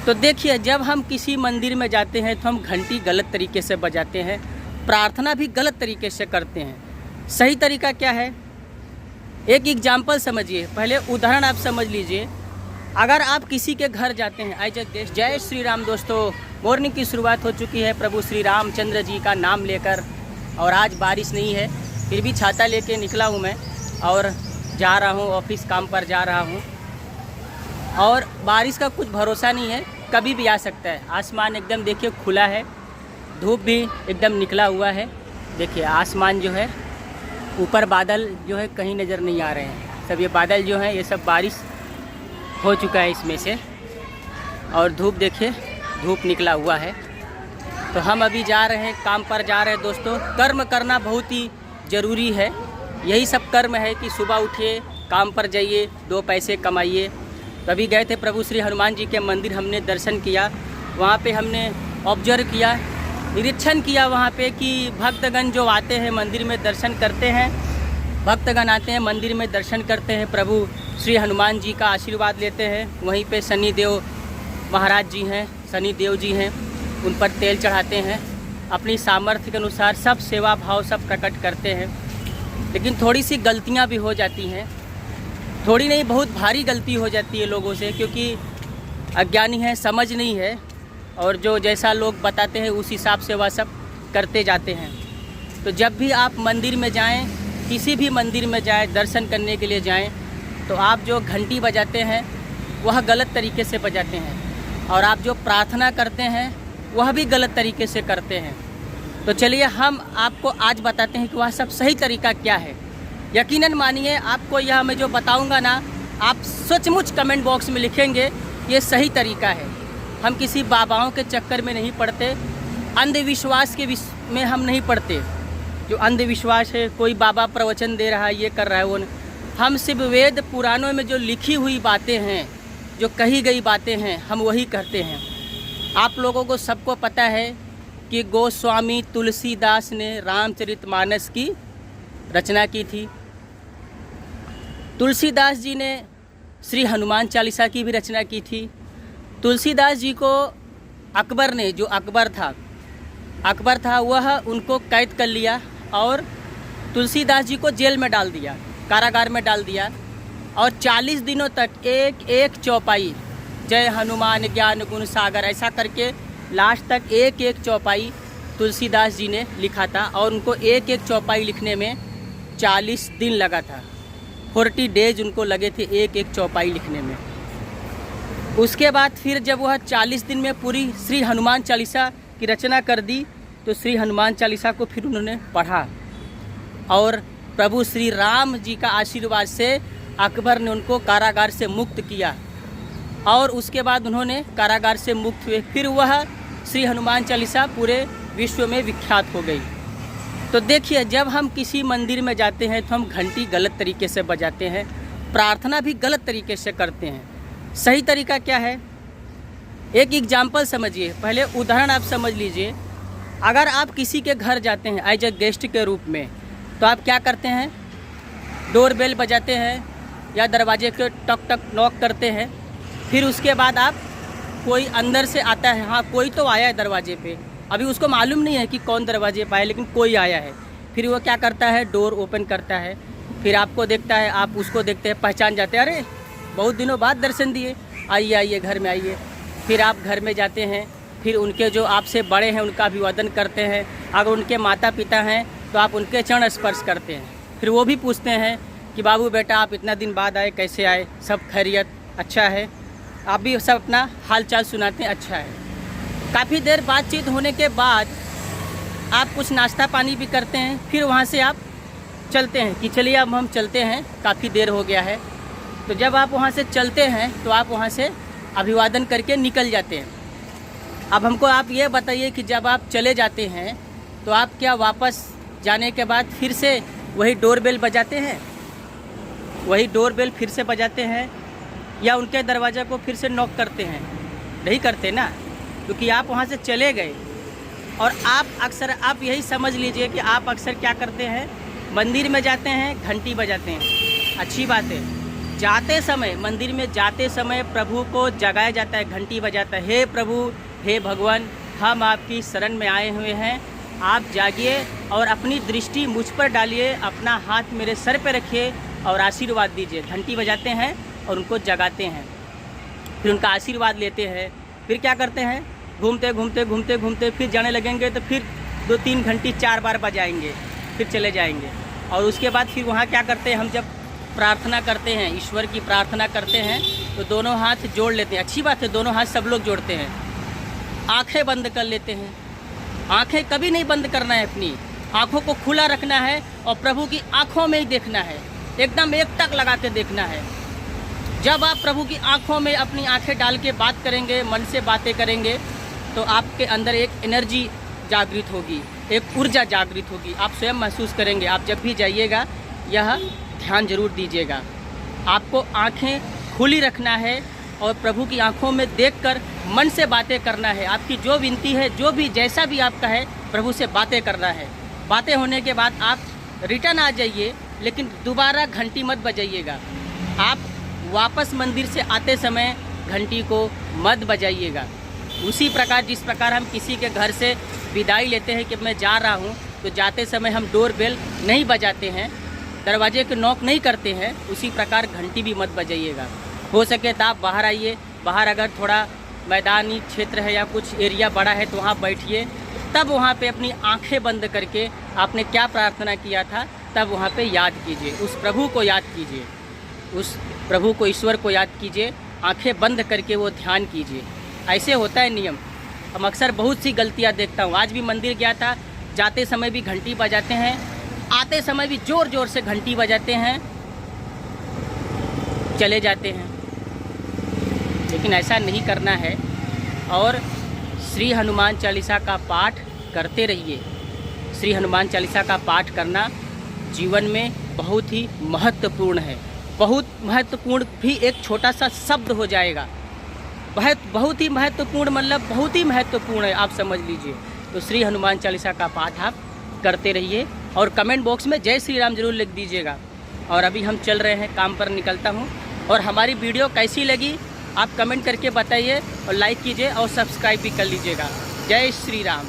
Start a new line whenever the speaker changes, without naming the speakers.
तो देखिए, जब हम किसी मंदिर में जाते हैं तो हम घंटी गलत तरीके से बजाते हैं, प्रार्थना भी गलत तरीके से करते हैं। सही तरीका क्या है? एक एग्जाम्पल समझिए, पहले उदाहरण आप समझ लीजिए। अगर आप किसी के घर जाते हैं, जय श्री राम दोस्तों, मॉर्निंग की शुरुआत हो चुकी है प्रभु श्री रामचंद्र जी का नाम लेकर। और आज बारिश नहीं है, फिर भी छाता लेके निकला हूँ मैं और जा रहा हूँ ऑफिस, काम पर जा रहा हूँ। और बारिश का कुछ भरोसा नहीं है, कभी भी आ सकता है। आसमान एकदम देखिए खुला है, धूप भी एकदम निकला हुआ है। देखिए आसमान जो है, ऊपर बादल जो है कहीं नज़र नहीं आ रहे हैं। सब ये बादल जो है ये सब बारिश हो चुका है इसमें से। और धूप देखिए, धूप निकला हुआ है। तो हम अभी जा रहे हैं, काम पर जा रहे हैं दोस्तों। कर्म करना बहुत ही ज़रूरी है। यही सब कर्म है कि सुबह उठिए, काम पर जाइए, 2 पैसे कमाइए। तभी गए थे प्रभु श्री हनुमान जी के मंदिर, हमने दर्शन किया। वहाँ पे हमने ऑब्जर्व किया, निरीक्षण किया वहाँ पे कि भक्तगण जो आते हैं मंदिर में दर्शन करते हैं, भक्तगण आते हैं मंदिर में दर्शन करते हैं, प्रभु श्री हनुमान जी का आशीर्वाद लेते हैं। वहीं पे शनिदेव महाराज जी हैं, शनिदेव जी हैं, उन पर तेल चढ़ाते हैं। अपनी सामर्थ्य के अनुसार सब सेवा भाव सब प्रकट करते हैं। लेकिन थोड़ी सी गलतियाँ भी हो जाती हैं, थोड़ी नहीं बहुत भारी गलती हो जाती है लोगों से, क्योंकि अज्ञानी है, समझ नहीं है, और जो जैसा लोग बताते हैं उस हिसाब से वह सब करते जाते हैं। तो जब भी आप मंदिर में जाएं, किसी भी मंदिर में जाएं, दर्शन करने के लिए जाएं, तो आप जो घंटी बजाते हैं वह गलत तरीके से बजाते हैं, और आप जो प्रार्थना करते हैं वह भी गलत तरीके से करते हैं। तो चलिए हम आपको आज बताते हैं कि वह सब सही तरीका क्या है। यकीनन मानिए, आपको यह मैं जो बताऊंगा ना, आप सचमुच कमेंट बॉक्स में लिखेंगे ये सही तरीका है। हम किसी बाबाओं के चक्कर में नहीं पड़ते, अंधविश्वास के में हम नहीं पड़ते। जो अंधविश्वास है, कोई बाबा प्रवचन दे रहा है, ये कर रहा है, वो नहीं। हम सिर्फ वेद पुराणों में जो लिखी हुई बातें हैं, जो कही गई बातें हैं, हम वही करते हैं। आप लोगों को सबको पता है कि गोस्वामी तुलसीदास ने रामचरितमानस की रचना की थी। तुलसीदास जी ने श्री हनुमान चालीसा की भी रचना की थी। तुलसीदास जी को अकबर ने, जो अकबर था वह उनको कैद कर लिया और तुलसीदास जी को जेल में डाल दिया, कारागार में डाल दिया। और 40 दिनों तक एक एक चौपाई, जय हनुमान ज्ञान गुण सागर, ऐसा करके लास्ट तक एक एक चौपाई तुलसीदास जी ने लिखा था। और उनको एक एक चौपाई लिखने में 40 दिन लगा था। 40 डेज उनको लगे थे एक एक चौपाई लिखने में। उसके बाद फिर जब वह 40 दिन में पूरी श्री हनुमान चालीसा की रचना कर दी, तो श्री हनुमान चालीसा को फिर उन्होंने पढ़ा, और प्रभु श्री राम जी का आशीर्वाद से अकबर ने उनको कारागार से मुक्त किया। और उसके बाद उन्होंने कारागार से मुक्त हुए, फिर वह श्री हनुमान चालीसा पूरे विश्व में विख्यात हो गई। तो देखिए, जब हम किसी मंदिर में जाते हैं तो हम घंटी गलत तरीके से बजाते हैं, प्रार्थना भी गलत तरीके से करते हैं। सही तरीका क्या है? एक एग्जाम्पल समझिए, पहले उदाहरण आप समझ लीजिए। अगर आप किसी के घर जाते हैं एज ए गेस्ट के रूप में, तो आप क्या करते हैं? डोर बेल बजाते हैं या दरवाजे के टक टक नॉक करते हैं। फिर उसके बाद आप, कोई अंदर से आता है, हाँ कोई तो आया है दरवाजे पे, अभी उसको मालूम नहीं है कि कौन दरवाजे पर आया, लेकिन कोई आया है। फिर वो क्या करता है? डोर ओपन करता है, फिर आपको देखता है, आप उसको देखते हैं, पहचान जाते हैं, अरे बहुत दिनों बाद दर्शन दिए, आइए आइए घर में आइए। फिर आप घर में जाते हैं, फिर उनके जो आपसे बड़े हैं उनका अभिवादन करते हैं। अगर उनके माता पिता हैं तो आप उनके चरण स्पर्श करते हैं। फिर वो भी पूछते हैं कि बाबू बेटा आप इतना दिन बाद आए, कैसे आए, सब खैरियत, अच्छा है? आप भी सब अपना हाल चाल सुनाते हैं, अच्छा है। काफ़ी देर बातचीत होने के बाद आप कुछ नाश्ता पानी भी करते हैं। फिर वहाँ से आप चलते हैं कि चलिए अब हम चलते हैं, काफ़ी देर हो गया है। तो जब आप वहाँ से चलते हैं तो आप वहाँ से अभिवादन करके निकल जाते हैं। अब हमको आप ये बताइए कि जब आप चले जाते हैं तो आप क्या वापस जाने के बाद फिर से वही डोरबेल बजाते हैं, वही डोरबेल फिर से बजाते हैं, या उनके दरवाज़ा को फिर से नॉक करते हैं? नहीं करते ना, क्योंकि आप वहाँ से चले गए। और आप यही समझ लीजिए कि आप अक्सर क्या करते हैं? मंदिर में जाते हैं, घंटी बजाते हैं, अच्छी बात है, जाते समय, मंदिर में जाते समय प्रभु को जगाया जाता है, घंटी बजाता है, हे प्रभु, हे भगवान, हम आपकी शरण में आए हुए हैं, आप जागिए और अपनी दृष्टि मुझ पर डालिए, अपना हाथ मेरे सर पे रखिए और आशीर्वाद दीजिए। घंटी बजाते हैं और उनको जगाते हैं, फिर उनका आशीर्वाद लेते हैं। फिर क्या करते हैं, घूमते घूमते घूमते घूमते फिर जाने लगेंगे, तो फिर 2-3 घंटी 4 बार बजाएंगे, फिर चले जाएंगे। और उसके बाद फिर वहाँ क्या करते हैं, हम जब प्रार्थना करते हैं, ईश्वर की प्रार्थना करते हैं, तो दोनों हाथ जोड़ लेते हैं। अच्छी बात है, दोनों हाथ सब लोग जोड़ते हैं। आंखें बंद कर लेते हैं। आंखें कभी नहीं बंद करना है, अपनी आंखों को खुला रखना है और प्रभु की आंखों में ही देखना है, एकदम एकटक लगा के देखना है। जब आप प्रभु की आंखों में अपनी आंखें डाल के बात करेंगे, मन से बातें करेंगे, तो आपके अंदर एक एनर्जी जागृत होगी, एक ऊर्जा जागृत होगी, आप स्वयं महसूस करेंगे। आप जब भी जाइएगा यह ध्यान जरूर दीजिएगा। आपको आंखें खुली रखना है और प्रभु की आंखों में देखकर मन से बातें करना है। आपकी जो विनती है, जो भी जैसा भी आपका है, प्रभु से बातें करना है। बातें होने के बाद आप रिटर्न आ जाइए, लेकिन दोबारा घंटी मत बजाइएगा। आप वापस मंदिर से आते समय घंटी को मत बजाइएगा। उसी प्रकार जिस प्रकार हम किसी के घर से विदाई लेते हैं कि मैं जा रहा हूँ, तो जाते समय हम डोर बेल नहीं बजाते हैं, दरवाजे के नॉक नहीं करते हैं, उसी प्रकार घंटी भी मत बजाइएगा। हो सके तो आप बाहर आइए, बाहर अगर थोड़ा मैदानी क्षेत्र है या कुछ एरिया बड़ा है तो वहाँ बैठिए, तब वहाँ पे अपनी आंखें बंद करके आपने क्या प्रार्थना किया था तब वहाँ पे याद कीजिए, उस प्रभु को याद कीजिए, उस प्रभु को, ईश्वर को याद कीजिए, आंखें बंद करके वो ध्यान कीजिए। ऐसे होता है नियम। हम अक्सर बहुत सी गलतियाँ देखता हूँ। आज भी मंदिर गया था, जाते समय भी घंटी बजाते हैं, आते समय भी ज़ोर ज़ोर से घंटी बजाते हैं, चले जाते हैं। लेकिन ऐसा नहीं करना है। और श्री हनुमान चालीसा का पाठ करते रहिए। श्री हनुमान चालीसा का पाठ करना जीवन में बहुत ही महत्वपूर्ण है। बहुत महत्वपूर्ण भी एक छोटा सा शब्द हो जाएगा। बहुत ही महत्वपूर्ण, मतलब बहुत ही महत्वपूर्ण है, आप समझ लीजिए। तो श्री हनुमान चालीसा का पाठ आप करते रहिए और कमेंट बॉक्स में जय श्री राम जरूर लिख दीजिएगा। और अभी हम चल रहे हैं, काम पर निकलता हूँ। और हमारी वीडियो कैसी लगी आप कमेंट करके बताइए और लाइक कीजिए और सब्सक्राइब भी कर लीजिएगा। जय श्री राम।